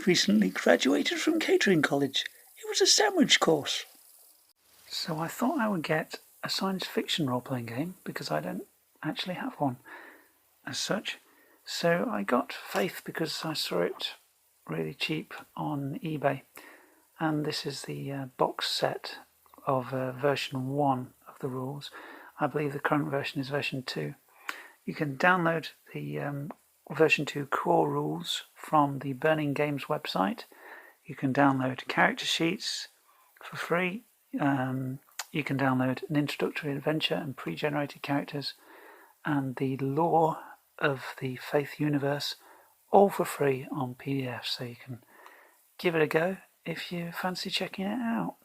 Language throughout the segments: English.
recently graduated from catering college. It was a sandwich course. So I thought I would get a science fiction role-playing game, because I don't actually have one as such. So I got Faith because I saw it really cheap on eBay. And this is the box set of version 1 of the rules. I believe the current version is version 2. You can download the version 2 core rules from the Burning Games website. You can download character sheets for free. You can download an introductory adventure and pre-generated characters and the lore of the Faith universe, all for free on PDF, so you can give it a go if you fancy checking it out.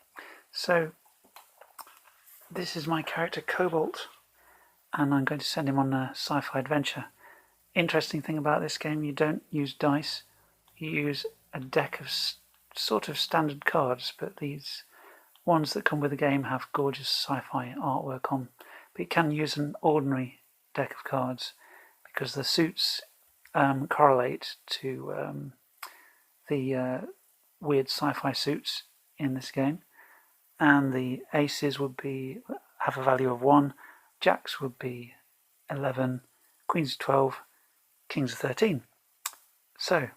So this is my character Cobalt, and I'm going to send him on a sci-fi adventure. Interesting thing about this game, you don't use dice, you use a deck of sort of standard cards, but these ones that come with the game have gorgeous sci-fi artwork on. But you can use an ordinary deck of cards because the suits correlate to the weird sci-fi suits in this game, and the aces would have a value of 1, jacks would be 11, queens 12, kings 13. So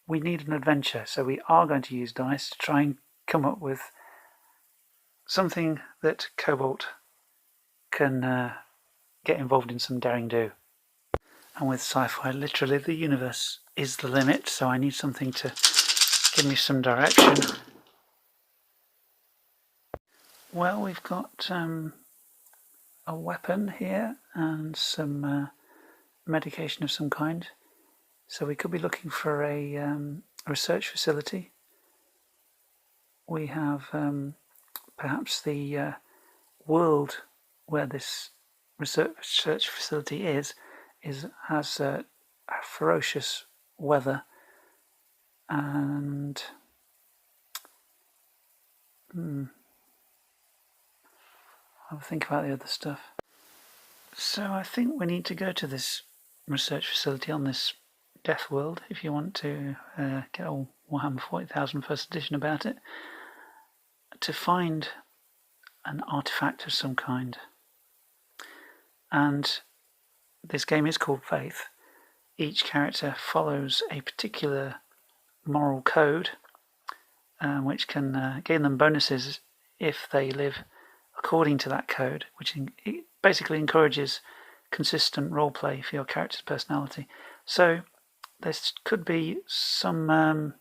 we need an adventure, so we are going to use dice to try and come up with something that Cobalt can get involved in some daring do. And with sci-fi, literally the universe is the limit, so I need something to give me some direction. Well, we've got a weapon here and some medication of some kind. So we could be looking for a research facility. We have perhaps the world where this research facility has ferocious weather, and I'll think about the other stuff. So I think we need to go to this research facility on this Death World if you want to get a Warhammer 40,000 first edition about it, to find an artifact of some kind. And this game is called Faith. Each character follows a particular moral code, which can gain them bonuses if they live according to that code, which basically encourages consistent roleplay for your character's personality. So there could be some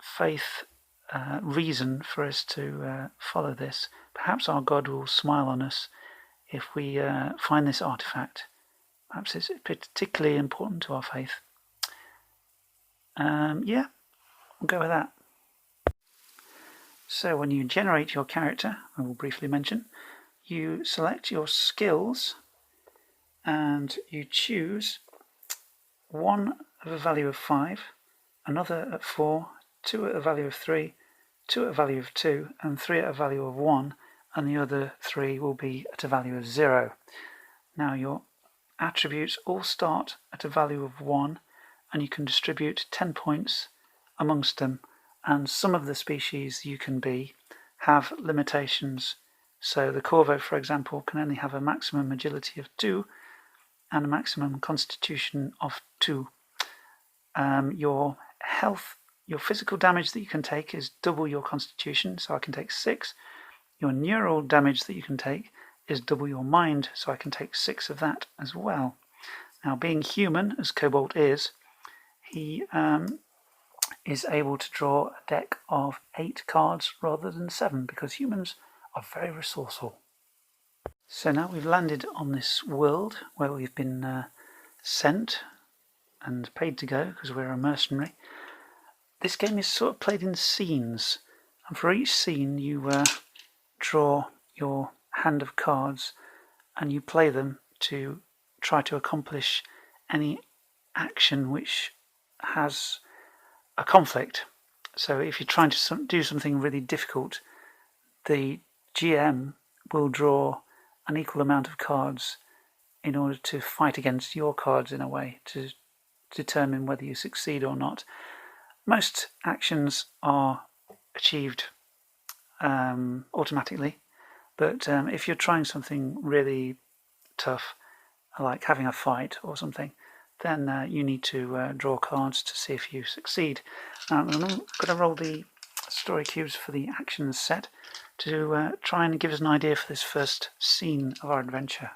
Faith reason for us to follow this. Perhaps our God will smile on us if we find this artifact. Perhaps it's particularly important to our faith. Yeah, we'll go with that. So when you generate your character, I will briefly mention, you select your skills and you choose one at a value of 5, another at 4, 2 at a value of 3, 2 at a value of 2, and 3 at a value of 1, and the other 3 will be at a value of 0. Now your attributes all start at a value of 1, and you can distribute 10 points amongst them, and some of the species you can be have limitations. So the Corvo, for example, can only have a maximum agility of 2 and a maximum constitution of 2. Your health, your physical damage that you can take is double your constitution, so I can take 6. Your neural damage that you can take is double your mind, so I can take 6 of that as well. Now, being human, as Cobalt is, he is able to draw a deck of 8 cards rather than 7, because humans are very resourceful. So now we've landed on this world where we've been sent and paid to go because we're a mercenary. This game is sort of played in scenes, and for each scene you draw your hand of cards and you play them to try to accomplish any action which has a conflict. So if you're trying to do something really difficult, the GM will draw an equal amount of cards in order to fight against your cards in a way, to determine whether you succeed or not. Most actions are achieved automatically, but if you're trying something really tough, like having a fight or something, then you need to draw cards to see if you succeed. I'm going to roll the story cubes for the actions set to try and give us an idea for this first scene of our adventure.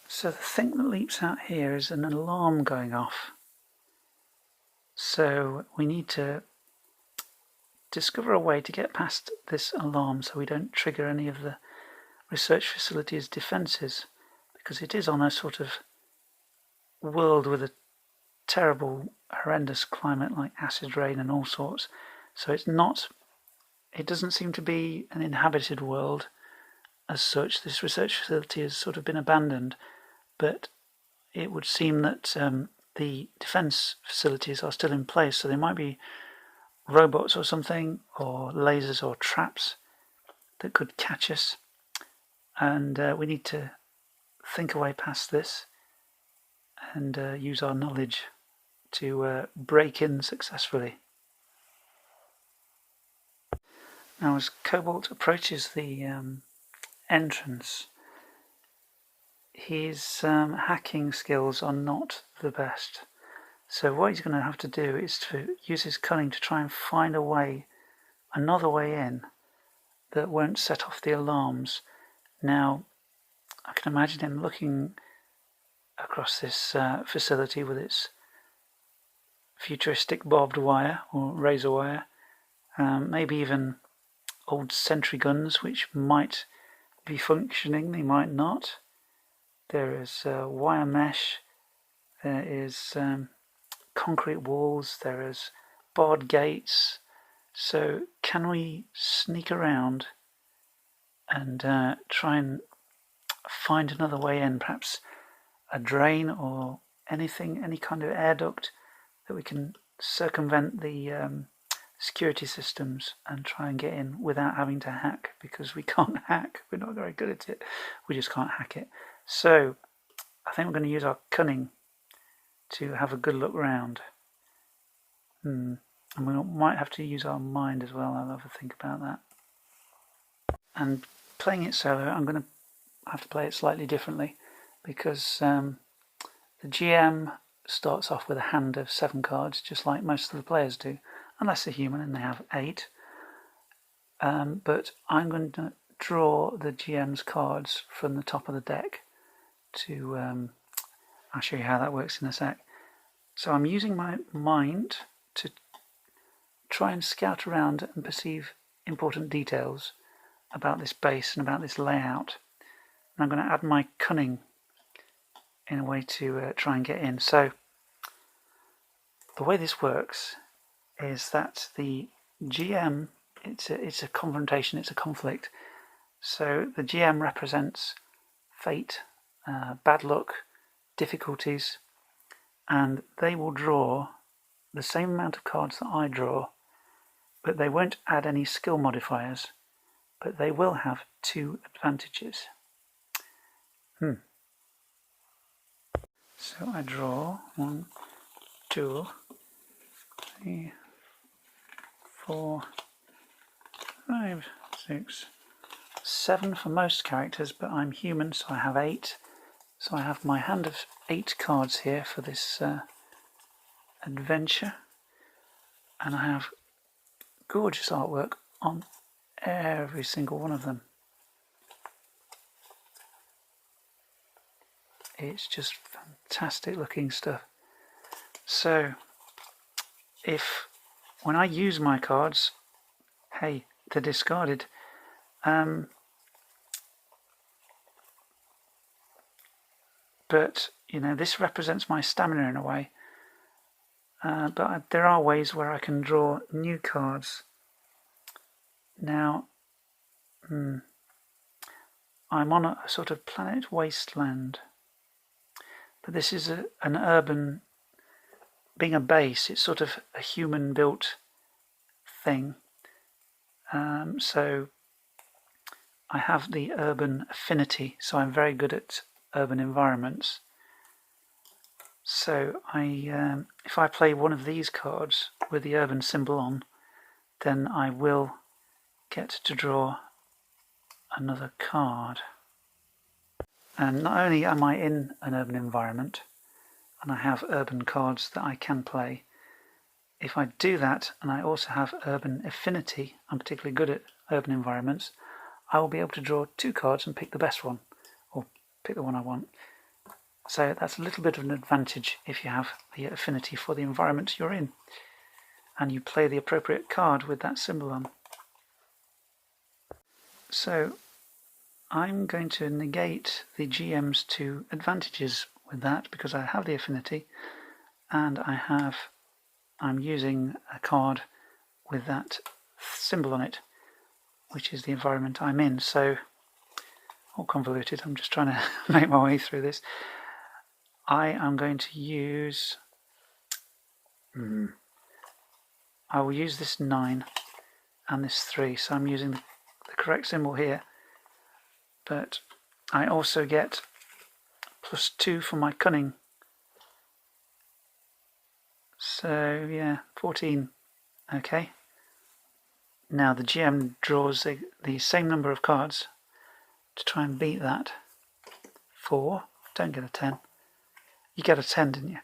So the thing that leaps out here is an alarm going off. So we need to discover a way to get past this alarm so we don't trigger any of the research facility's defences, because it is on a sort of world with a terrible, horrendous climate like acid rain and all sorts. So it doesn't seem to be an inhabited world as such. This research facility has sort of been abandoned, but it would seem that the defence facilities are still in place, so there might be robots or something, or lasers or traps that could catch us, and we need to think a way past this and use our knowledge to break in successfully. Now, as Cobalt approaches the entrance, his hacking skills are not the best. So what he's going to have to do is to use his cunning to try and find another way in that won't set off the alarms. Now, I can imagine him looking across this facility with its futuristic barbed wire or razor wire, maybe even old sentry guns which might be functioning, they might not. There is wire mesh, there is concrete walls, there is barred gates. So can we sneak around and try and find another way in, perhaps a drain or anything, any kind of air duct that we can circumvent the security systems and try and get in without having to hack, because we can't hack, we're not very good at it, we just can't hack it. So I think we're going to use our cunning to have a good look round. And we might have to use our mind as well. I'll have a think about that. And playing it solo, I'm going to have to play it slightly differently, because the GM starts off with a hand of 7 cards, just like most of the players do, unless they're human and they have 8. But I'm going to draw the GM's cards from the top of the deck to... I'll show you how that works in a sec. So I'm using my mind to try and scout around and perceive important details about this base and about this layout. And I'm going to add my cunning in a way to try and get in. So the way this works is that the GM, it's a confrontation, it's a conflict. So the GM represents fate, bad luck, difficulties, and they will draw the same amount of cards that I draw, but they won't add any skill modifiers, but they will have 2 advantages. So I draw 1, 2, 3, 4, 5, 6, 7 for most characters, but I'm human, so I have 8. So I have my hand of 8 cards here for this adventure, and I have gorgeous artwork on every single one of them. It's just fantastic looking stuff. So when I use my cards, hey, they're discarded. But, this represents my stamina in a way. But there are ways where I can draw new cards. Now, I'm on a sort of planet wasteland. But this is an urban, being a base, it's sort of a human-built thing. So I have the urban affinity, so I'm very good at urban environments. So if I play one of these cards with the urban symbol on, then I will get to draw another card. And not only am I in an urban environment and I have urban cards that I can play, if I do that and I also have urban affinity, I'm particularly good at urban environments, I will be able to draw 2 cards and pick the best one, or pick the one I want. So that's a little bit of an advantage if you have the affinity for the environment you're in and you play the appropriate card with that symbol on. So I'm going to negate the GM's 2 advantages with that because I have the affinity and I'm using a card with that symbol on it, which is the environment I'm in. So, all convoluted, I'm just trying to make my way through this. I am going to use... I will use this 9 and this 3, so I'm using the correct symbol here. But I also get +2 for my cunning. So, yeah, 14. Okay. Now the GM draws the same number of cards to try and beat that. 4. Don't get a 10. You get a 10, didn't you?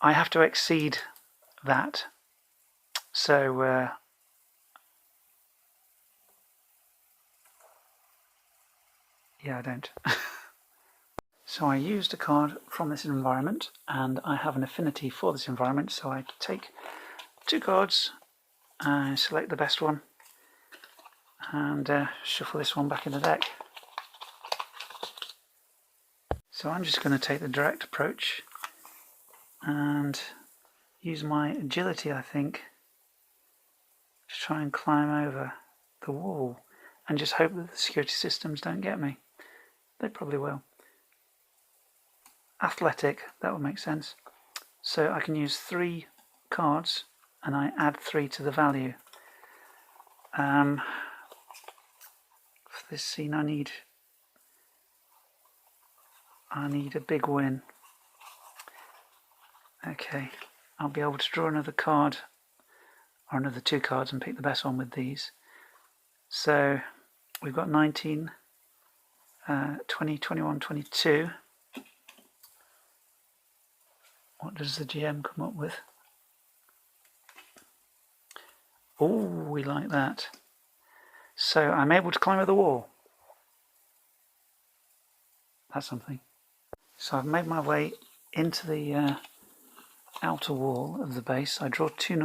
I have to exceed that. So, yeah, I don't. So I used a card from this environment, and I have an affinity for this environment, so I take 2 cards, and select the best one, and shuffle this one back in the deck. So I'm just going to take the direct approach and use my agility, I think, to try and climb over the wall and just hope that the security systems don't get me. They probably will. Athletic, that would make sense. So I can use 3 cards and I add 3 to the value. For this scene I need a big win. Okay, I'll be able to draw another card or another 2 cards and pick the best one with these. So we've got 19, 20, 21, 22. What does the GM come up with? Oh, we like that. So I'm able to climb over the wall. That's something. So I've made my way into the outer wall of the base. I draw 2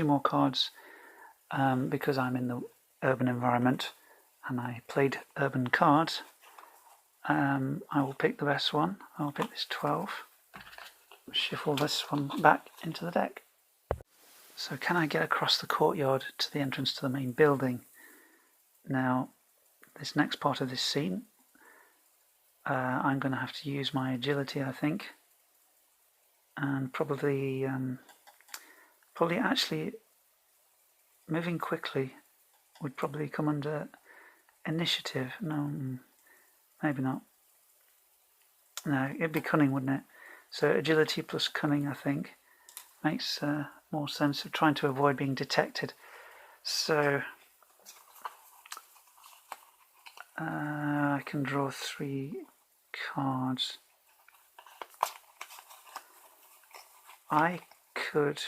more cards because I'm in the urban environment and I played urban cards. I will pick the best one. I'll pick this 12. Shuffle this one back into the deck. So can I get across the courtyard to the entrance to the main building? Now, this next part of this scene, I'm going to have to use my agility, I think, and probably actually moving quickly would probably come under initiative. No, maybe not. No, it'd be cunning, wouldn't it? So agility plus cunning, I think, makes more sense of trying to avoid being detected. So I can draw 3 cards. I could...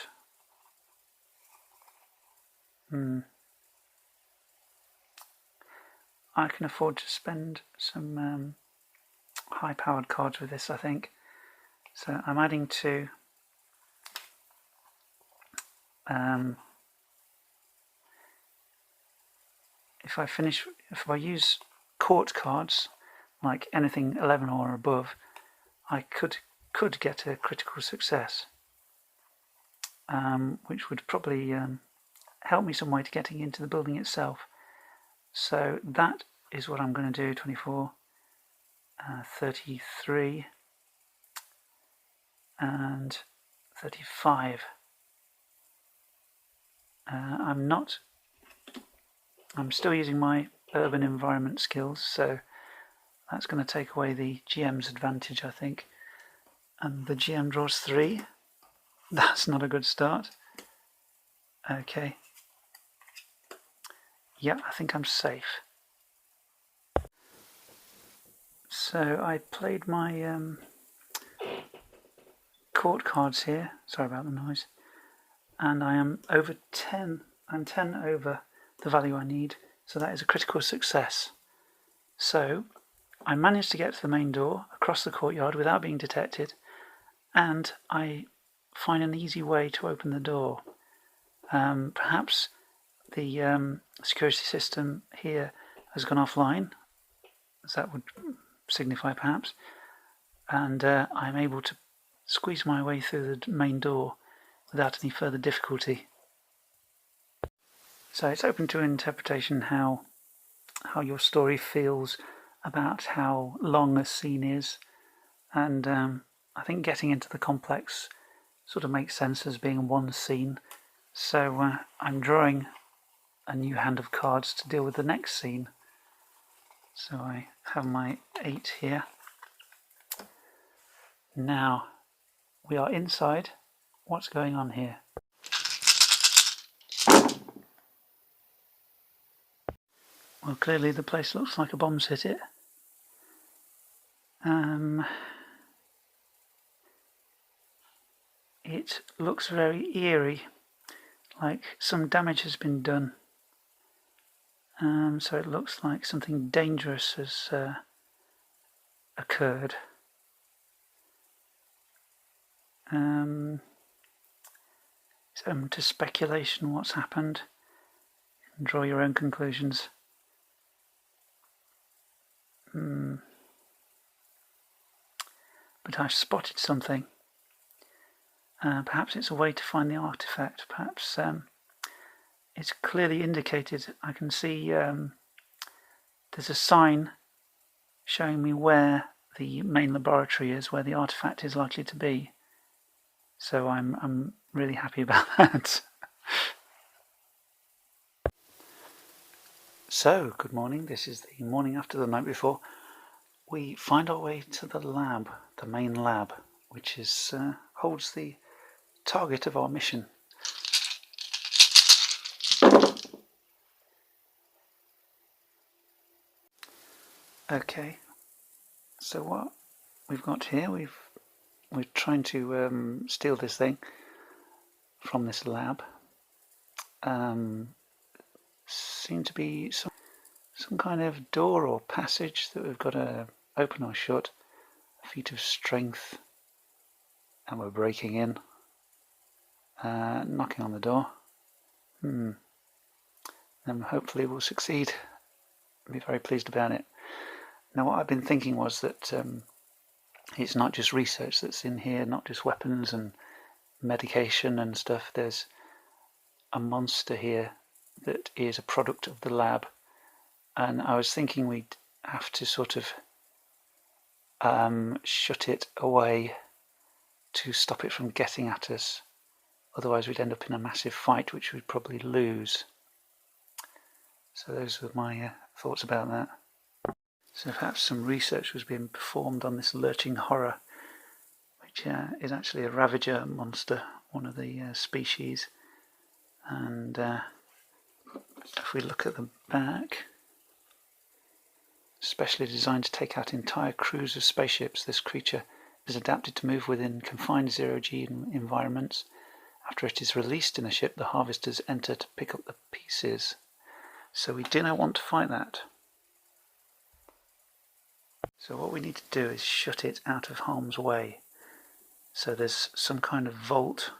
I can afford to spend some high-powered cards with this, I think. So I'm adding 2. If I use court cards, like anything 11 or above, I could get a critical success, which would probably help me some way to getting into the building itself. So that is what I'm going to do. 24, 33, and 35. I'm still using my urban environment skills, so that's going to take away the GM's advantage, I think. And the GM draws 3. That's not a good start. Okay. Yeah, I think I'm safe. So I played my court cards here. Sorry about the noise. And I am over 10. I'm 10 over the value I need. So that is a critical success. So I managed to get to the main door across the courtyard without being detected. And I find an easy way to open the door. Perhaps the security system here has gone offline, as that would signify perhaps, and I'm able to squeeze my way through the main door without any further difficulty. So it's open to interpretation how your story feels about how long a scene is, and I think getting into the complex sort of makes sense as being one scene. So I'm drawing a new hand of cards to deal with the next scene. So I have my 8 here. Now we are inside. What's going on here? Well, clearly the place looks like a bomb's hit it. It looks very eerie, like some damage has been done. So it looks like something dangerous has occurred. It's open to speculation what's happened. You can draw your own conclusions. But I've spotted something. Perhaps it's a way to find the artifact. Perhaps it's clearly indicated. I can see there's a sign showing me where the main laboratory is, where the artifact is likely to be. So I'm really happy about that. So, good morning. This is the morning after the night before. We find our way to the lab, the main lab, which is holds the target of our mission. Okay, so what we've got here, we're trying to steal this thing from this lab. Seem to be some kind of door or passage that we've got to open or shut. A feat of strength, and we're breaking in, knocking on the door. Then hopefully we'll succeed. I'll be very pleased about it. Now, what I've been thinking was that it's not just research that's in here, not just weapons and medication and stuff. There's a monster here that is a product of the lab, and I was thinking we'd have to sort of shut it away to stop it from getting at us. Otherwise we'd end up in a massive fight which we'd probably lose. So those were my thoughts about that. So perhaps some research was being performed on this lurching horror, which is actually a ravager monster, one of the species. And if we look at the back, specially designed to take out entire crews of spaceships, this creature is adapted to move within confined zero-G environments. After it is released in a ship, the harvesters enter to pick up the pieces. So we do not want to fight that. So what we need to do is shut it out of harm's way. So there's some kind of vault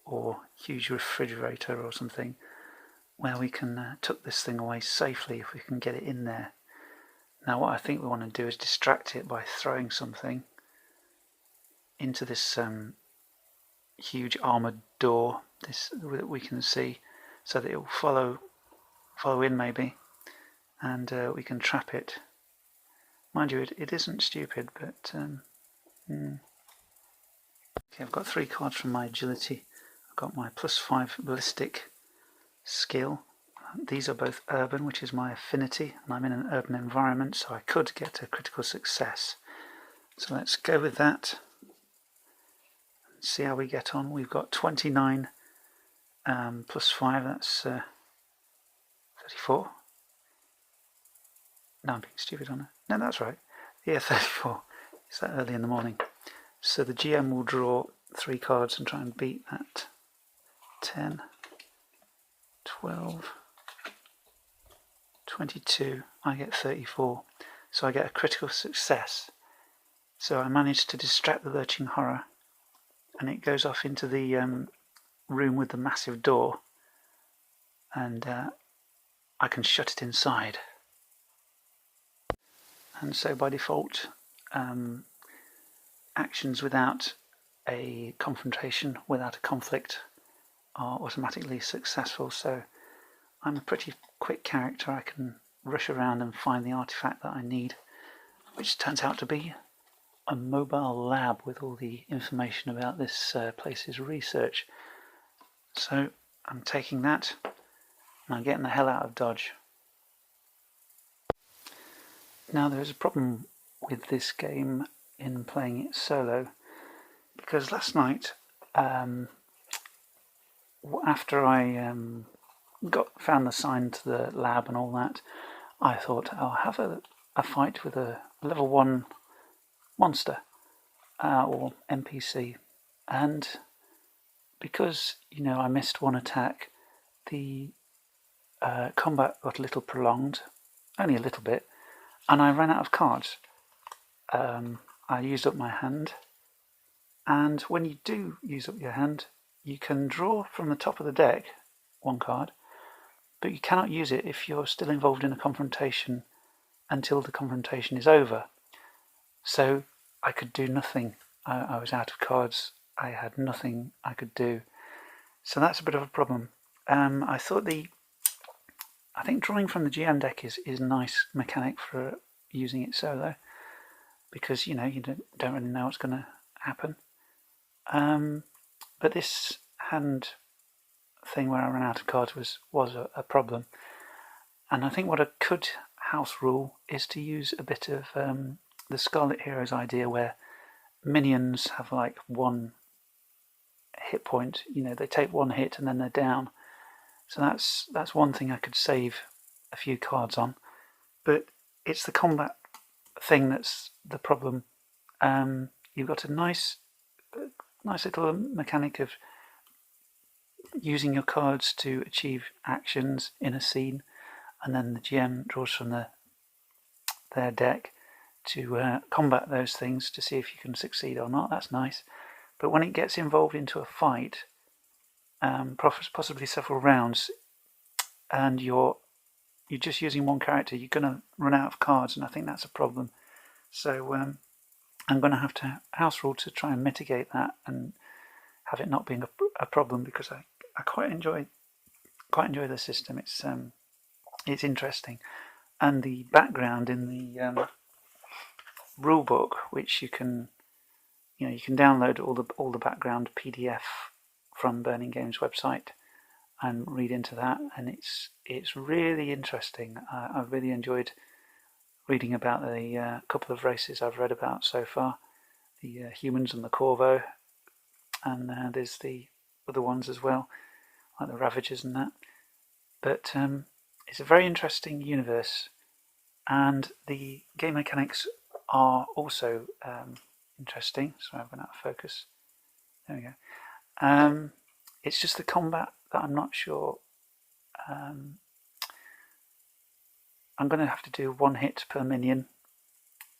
or huge refrigerator or something where we can tuck this thing away safely if we can get it in there. Now what I think we want to do is distract it by throwing something into this huge armoured door that we can see, so that it will follow in maybe, and we can trap it. Mind you, it isn't stupid, but okay, I've got 3 cards from my agility. I've got my +5 ballistic skill. These are both urban, which is my affinity, and I'm in an urban environment, so I could get a critical success. So let's go with that. see how we get on. We've got 29 plus 5, that's 34. No, I'm being stupid on it. No, that's right. Yeah, 34. It's that early in the morning. So the GM will draw 3 cards and try and beat that. 10, 12, 22. I get 34. So I get a critical success. So I managed to distract the lurching horror, and it goes off into the room with the massive door, and I can shut it inside. And so by default, actions without a confrontation, without a conflict, are automatically successful. So I'm a pretty quick character. I can rush around and find the artifact that I need, which turns out to be a mobile lab with all the information about this place's research. So I'm taking that and I'm getting the hell out of Dodge. Now there's a problem with this game in playing it solo, because last night, after I found the sign to the lab and all that, I thought I'll have a fight with a level 1 monster or NPC, and because I missed one attack, the combat got a little prolonged, only a little bit, and I ran out of cards. I used up my hand, and when you do use up your hand, you can draw from the top of the deck 1 card, but you cannot use it if you're still involved in a confrontation until the confrontation is over. So I could do nothing. I was out of cards. I had nothing I could do. So that's a bit of a problem. I think drawing from the GM deck is a nice mechanic for using it solo, because you don't really know what's going to happen. But this hand thing where I ran out of cards was a problem. And I think what I could house rule is to use a bit of the Scarlet Heroes idea, where minions have like 1 hit point. They take 1 hit and then they're down. So that's one thing I could save a few cards on. But it's the combat thing that's the problem. You've got a nice little mechanic of using your cards to achieve actions in a scene, and then the GM draws from their deck to combat those things to see if you can succeed or not. That's nice. But when it gets involved into a fight, possibly several rounds, and you're just using 1 character, you're going to run out of cards, and I think that's a problem. So I'm going to have to house rule to try and mitigate that and have it not being a problem, because I quite enjoy the system. It's interesting, and the background in the rule book, which you can download all the background PDF from Burning Games website and read into that, and it's really interesting. I've really enjoyed reading about the couple of races I've read about so far, the humans and the Corvo, and there's the other ones as well, like the Ravagers and that. But it's a very interesting universe, and the game mechanics are also interesting. Sorry, I've run out of focus. There we go. It's just the combat that I'm not sure. I'm going to have to do 1 hit per minion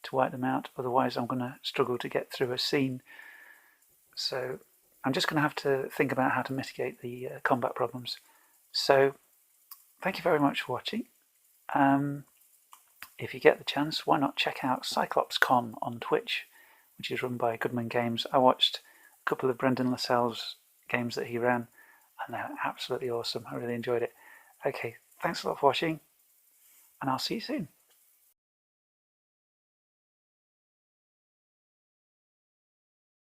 to wipe them out, otherwise I'm going to struggle to get through a scene. So I'm just going to have to think about how to mitigate the combat problems. So thank you very much for watching. If you get the chance, why not check out CyclopsCon on Twitch, which is run by Goodman Games. I watched a couple of Brendan Lascelles games that he ran, and they're absolutely awesome. I really enjoyed it. Okay, thanks a lot for watching, and I'll see you soon.